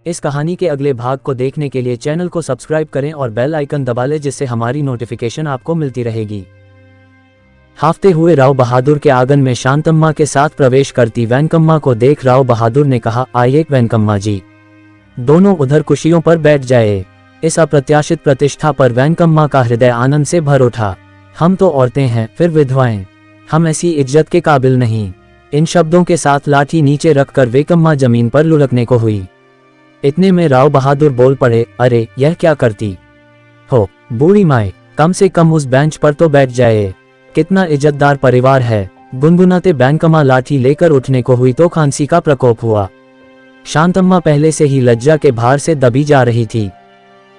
इस कहानी के अगले भाग को देखने के लिए चैनल को सब्सक्राइब करें और बेल आइकन दबा लें, जिससे हमारी नोटिफिकेशन आपको मिलती रहेगी। हाफते हुए राव बहादुर के आंगन में शांतम्मा के साथ प्रवेश करती वेंकम्मा को देख राव बहादुर ने कहा, आइए वेंकम्मा जी, दोनों उधर कुर्सियों पर बैठ जाए। इस अप्रत्याशित प्रतिष्ठा पर वेंकम्मा का हृदय आनंद से भर उठा। हम तो औरतें हैं, फिर विधवाएं, हम ऐसी इज्जत के काबिल नहीं। इन शब्दों के साथ लाठी नीचे रखकर वेंकम्मा जमीन पर लुढ़कने को हुई। इतने में राव बहादुर बोल पड़े, अरे यह क्या करती हो बूढ़ी माए, कम से कम उस बेंच पर तो बैठ जाए, कितना इज्जतदार परिवार है। गुनगुनाते वेंकम्मा लाठी लेकर उठने को हुई तो खांसी का प्रकोप हुआ। शांतम्मा पहले से ही लज्जा के भार से दबी जा रही थी।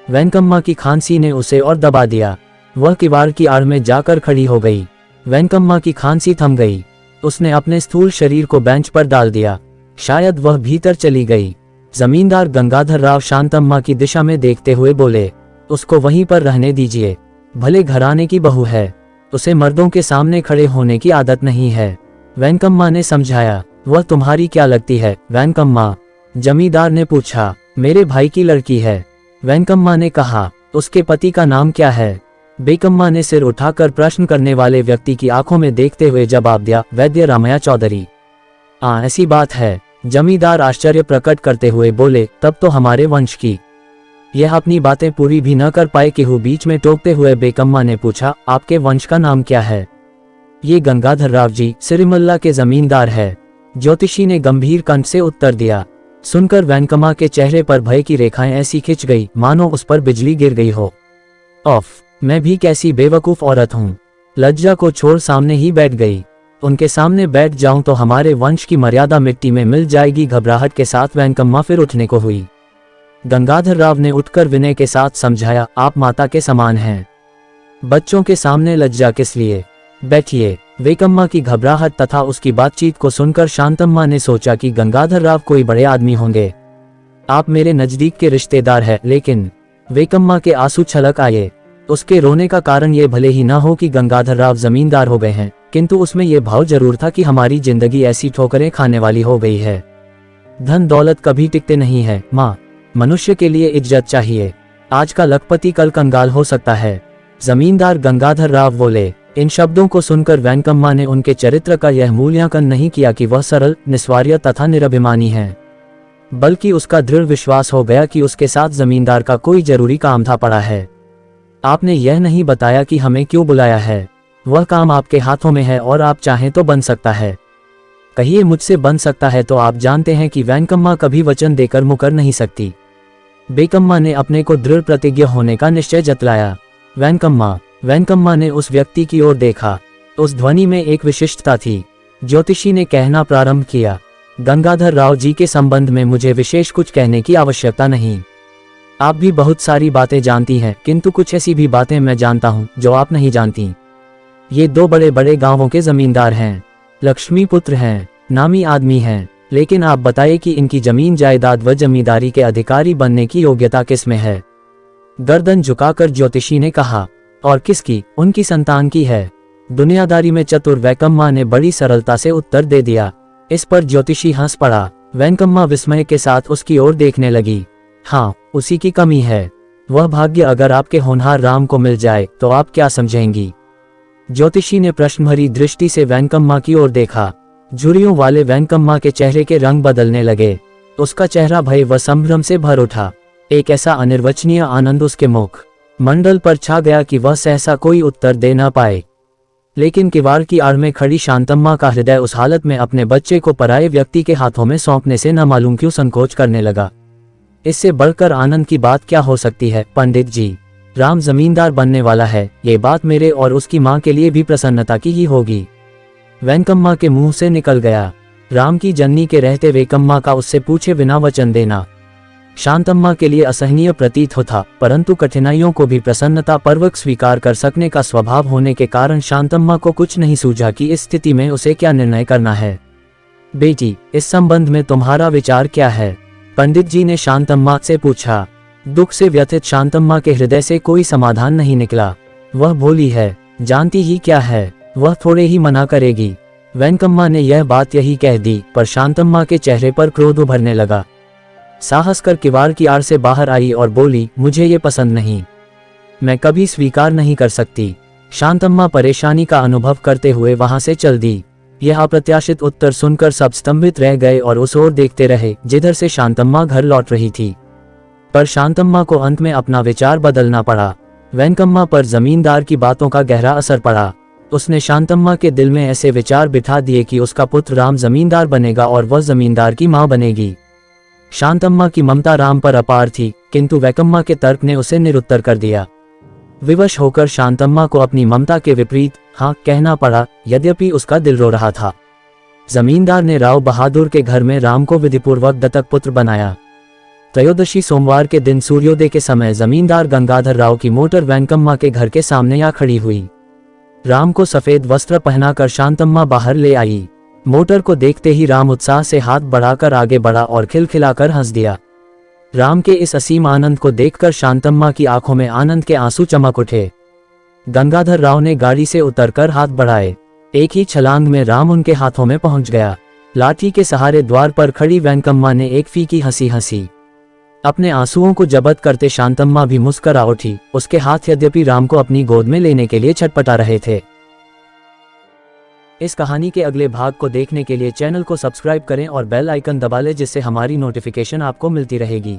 वेंकम्मा की खांसी ने उसे और दबा दिया। वह किवाड़ की आड़ में जाकर खड़ी हो गई। वेंकम्मा की खांसी थम गई। उसने अपने स्थूल शरीर को बेंच पर डाल दिया। शायद वह भीतर चली गई। जमींदार गंगाधर राव शांतम्मा की दिशा में देखते हुए बोले, उसको वहीं पर रहने दीजिए, भले घराने की बहू है, उसे मर्दों के सामने खड़े होने की आदत नहीं है। वेंकम्मा ने समझाया। वह तुम्हारी क्या लगती है वेंकम्मा? जमींदार ने पूछा। मेरे भाई की लड़की है, वेंकम्मा ने कहा। उसके पति का नाम क्या है? बेकम्मा ने सिर उठाकर प्रश्न करने वाले व्यक्ति की आंखों में देखते हुए जवाब दिया, वैद्य रामया चौधरी। ऐसी बात है। जमींदार आश्चर्य प्रकट करते हुए बोले, तब तो हमारे वंश की। यह अपनी बातें पूरी भी न कर पाए कि बीच में टोकते हुए बेकम्मा ने पूछा, आपके वंश का नाम क्या है? ये गंगाधर राव जी सिरिमल्ला के जमींदार है, ज्योतिषी ने गंभीर कंठ से उत्तर दिया। सुनकर वेंकम्मा के चेहरे पर भय की रेखाएं ऐसी खिंच गई मानो उस पर बिजली गिर गई हो। ऑफ, मैं भी कैसी बेवकूफ औरत हूँ, लज्जा को छोड़ सामने ही बैठ गई। उनके सामने बैठ जाऊं तो हमारे वंश की मर्यादा मिट्टी में मिल जाएगी। घबराहट के साथ वेंकम्मा फिर उठने को हुई। गंगाधर राव ने उठकर विनय के साथ समझाया, आप माता के समान हैं, बच्चों के सामने लज्जा किस लिए, बैठिए। वेंकम्मा की घबराहट तथा उसकी बातचीत को सुनकर शांतम्मा ने सोचा कि गंगाधर राव कोई बड़े आदमी होंगे। आप मेरे नजदीक के रिश्तेदार हैं। लेकिन वेंकम्मा के आंसू छलक आए। उसके रोने का कारण ये भले ही ना हो कि गंगाधर राव जमींदार हो गए हैं, किंतु उसमें यह भाव जरूर था कि हमारी जिंदगी ऐसी ठोकरें खाने वाली हो गई है। धन दौलत कभी टिकते नहीं है माँ, मनुष्य के लिए इज्जत चाहिए। आज का लखपति कल कंगाल हो सकता है। जमींदार गंगाधर राव बोले। इन शब्दों को सुनकर वेंकम्मा ने उनके चरित्र का यह मूल्यांकन नहीं किया कि वह सरल, निस्वार्थ तथा निरभिमानी है, बल्कि उसका दृढ़ विश्वास हो गया कि उसके साथ जमींदार का कोई जरूरी काम था पड़ा है। आपने यह नहीं बताया कि हमें क्यों बुलाया है। वह काम आपके हाथों में है और आप चाहें तो बन सकता है। कहिए मुझसे बन सकता है तो आप जानते हैं कि वेंकम्मा कभी वचन देकर मुकर नहीं सकती। बेकम्मा ने अपने को दृढ़ प्रतिज्ञ होने का निश्चय जतलाया। वेंकम्मा ने उस व्यक्ति की ओर देखा। उस ध्वनि में एक विशिष्टता थी। ज्योतिषी ने कहना प्रारंभ किया, गंगाधर राव जी के संबंध में मुझे विशेष कुछ कहने की आवश्यकता नहीं। आप भी बहुत सारी बातें जानती हैं, किंतु कुछ ऐसी भी बातें मैं जानता हूं जो आप नहीं जानती। ये दो बड़े बड़े गांवों के जमींदार हैं, लक्ष्मी पुत्र हैं, नामी आदमी हैं, लेकिन आप बताइए कि इनकी जमीन जायदाद व जमींदारी के अधिकारी बनने की योग्यता किसमें है? गर्दन झुकाकर ज्योतिषी ने कहा, और किसकी? उनकी संतान की है। दुनियादारी में चतुर वेंकम्मा ने बड़ी सरलता से उत्तर दे दिया। इस पर ज्योतिषी हंस पड़ा। वेंकम्मा विस्मय के साथ उसकी ओर देखने लगी। हाँ, उसी की कमी है। वह भाग्य अगर आपके होनहार राम को मिल जाए तो आप क्या समझेंगी? ज्योतिषी ने प्रश्नभरी दृष्टि से वेंकम्मा की ओर देखा। झुर्रियों वाले वेंकम्मा के चेहरे के रंग बदलने लगे। उसका चेहरा भय व संभ्रम से भर उठा। एक ऐसा अनिर्वचनीय आनंद उसके मुख मंडल पर छा गया कि वह सहसा कोई उत्तर दे न पाए। लेकिन किवाड़ की आड़ में खड़ी शांतम्मा का हृदय उस हालत में अपने बच्चे को पराये व्यक्ति के हाथों में सौंपने से न मालूम क्यों संकोच करने लगा। इससे बढ़कर आनंद की बात क्या हो सकती है पंडित जी? राम जमींदार बनने वाला है, ये बात मेरे और उसकी माँ के लिए भी प्रसन्नता की ही होगी। वेंकम्मा के मुंह से निकल गया। राम की जननी के रहते वेंकम्मा का उससे पूछे बिना वचन देना शांतम्मा के लिए असहनीय प्रतीत होता, परंतु कठिनाइयों को भी प्रसन्नता पूर्वक स्वीकार कर सकने का स्वभाव होने के कारण शांतम्मा को कुछ नहीं सूझा कि इस स्थिति में उसे क्या निर्णय करना है। बेटी, इस संबंध में तुम्हारा विचार क्या है? पंडित जी ने शांतम्मा से पूछा। दुख से व्यथित शांतम्मा के हृदय से कोई समाधान नहीं निकला। वह भोली है, जानती ही क्या है, वह थोड़े ही मना करेगी। वेंकम्मा ने यह बात यही कह दी, पर शांतम्मा के चेहरे पर क्रोध उभरने लगा। साहस कर किवाड़ की आड़ से बाहर आई और बोली, मुझे ये पसंद नहीं, मैं कभी स्वीकार नहीं कर सकती। शांतम्मा परेशानी का अनुभव करते हुए वहां से चल दी। यह अप्रत्याशित उत्तर सुनकर सब स्तंभित रह गए और उस ओर देखते रहे जिधर से शांतम्मा घर लौट रही थी। पर शांतम्मा को अंत में अपना विचार बदलना पड़ा। वेंकम्मा पर जमींदार की बातों का गहरा असर पड़ा। उसने शांतम्मा के दिल में ऐसे विचार बिठा दिए कि उसका पुत्र राम जमींदार बनेगा और वह जमींदार की मां बनेगी। शांतम्मा की ममता राम पर अपार थी, किंतु वेंकम्मा के तर्क ने उसे निरुत्तर कर दिया। विवश होकर शांतम्मा को अपनी ममता के विपरीत हाँ कहना पड़ा, यद्यपि उसका दिल रो रहा था। जमींदार ने राव बहादुर के घर में राम को विधिपूर्वक दत्तक पुत्र बनाया। त्रयोदशी सोमवार के दिन सूर्योदय के समय जमींदार गंगाधर राव की मोटर वेंकम्मा के घर के सामने आ खड़ी हुई। राम को सफेद वस्त्र पहनाकर शांतम्मा बाहर ले आई। मोटर को देखते ही राम उत्साह से हाथ बढ़ाकर आगे बढ़ा और खिलखिलाकर हंस दिया। राम के इस असीम आनंद को देखकर शांतम्मा की आंखों में आनंद के आंसू चमक उठे। गंगाधर राव ने गाड़ी से उतरकर हाथ बढ़ाए। एक ही छलांग में राम उनके हाथों में पहुंच गया। लाठी के सहारे द्वार पर खड़ी वेंकम्मा ने एक फीकी हंसी हंसी। अपने आंसुओं को जब्त करते शांतम्मा भी मुस्कुरा उठी। उसके हाथ यद्यपि राम को अपनी गोद में लेने के लिए छटपटा रहे थे। इस कहानी के अगले भाग को देखने के लिए चैनल को सब्सक्राइब करें और बेल आइकन दबा लें, जिससे हमारी नोटिफिकेशन आपको मिलती रहेगी।